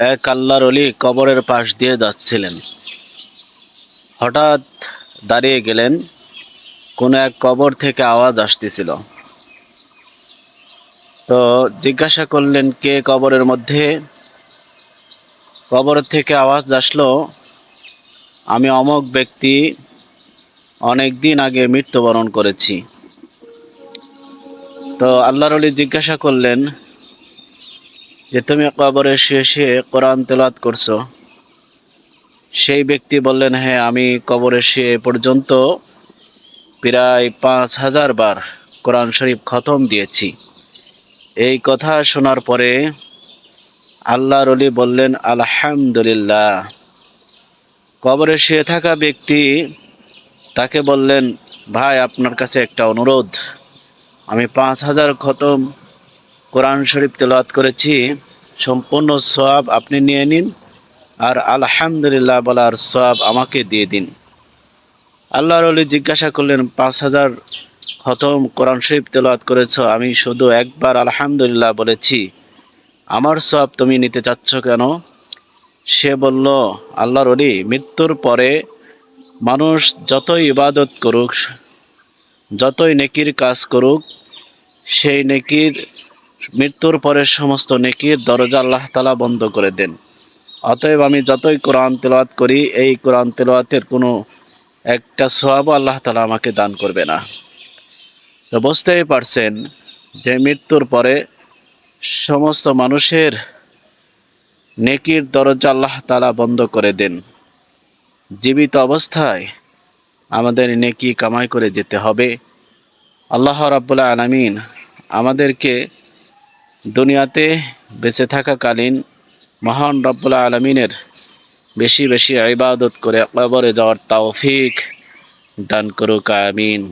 এক আল্লাহর ওলি কবরের পাশ দিয়ে যাচ্ছিলেন। হঠাৎ দাঁড়িয়ে গেলেন। কোনো এক কবর থেকে আওয়াজ আসতেছিল। তো জিজ্ঞাসা করলেন, কে কবরের মধ্যে? কবর থেকে আওয়াজ আসলো, আমি অমুক ব্যক্তি, অনেক দিন আগে মৃত্যুবরণ করেছি। তো আল্লাহর ওলি জিজ্ঞাসা করলেন যে, তুমি কবরে শুয়ে শুয়ে কোরআন তেলাওয়াত করছো? সেই ব্যক্তি বললেন, হ্যাঁ, আমি কবরে শুয়ে পর্যন্ত প্রায় 5000 বার কোরআন শরীফ খতম দিয়েছি। এই কথা শোনার পরে আল্লাহর ওলি বললেন, আলহামদুলিল্লাহ। কবরে শুয়ে থাকা ব্যক্তি তাকে বললেন, ভাই, আপনার কাছে একটা অনুরোধ। আমি 5000 খতম কোরআন শরীফ তেলাওয়াত করেছি, সম্পূর্ণ সওয়াব আপনি নিয়ে নিন, আর আলহামদুলিল্লাহ বলার সওয়াব আমাকে দিয়ে দিন। আল্লাহর ওলি জিজ্ঞাসা করলেন, 5000 খতম কোরআন শরীফ তেলাওয়াত করেছ, আমি শুধু একবার আলহামদুলিল্লাহ বলেছি, আমার সওয়াব তুমি নিতে চাচ্ছ কেন? সে বলল, আল্লাহর ওলি, মৃত্যুর পরে মানুষ যতই ইবাদত করুক, যতই নেকির কাজ করুক, সেই নেকির মৃত্যুর পরে সমস্ত নেকির দরজা আল্লাহ তাআলা বন্ধ করে দেন। অতএব আমি যতই কোরআন তেলাওয়াত করি, এই কোরআন তেলাওয়াতের কোনো একটা সওয়াবও আল্লাহ তাআলা আমাকে দান করবে না। তো বুঝতেই পারছেন যে মৃত্যুর পরে সমস্ত মানুষের নেকির দরজা আল্লাহ তাআলা বন্ধ করে দেন। জীবিত অবস্থায় আমাদের নেকি কামাই করে যেতে হবে। আল্লাহ রাব্বুল আলামিন আমাদেরকে দুনিয়াতে বেঁচে থাকাকালীন মহান রব্বুল আলামিনের বেশি বেশি ইবাদত করে কবরে যাওয়ার তৌফিক দান করুক, আমিন।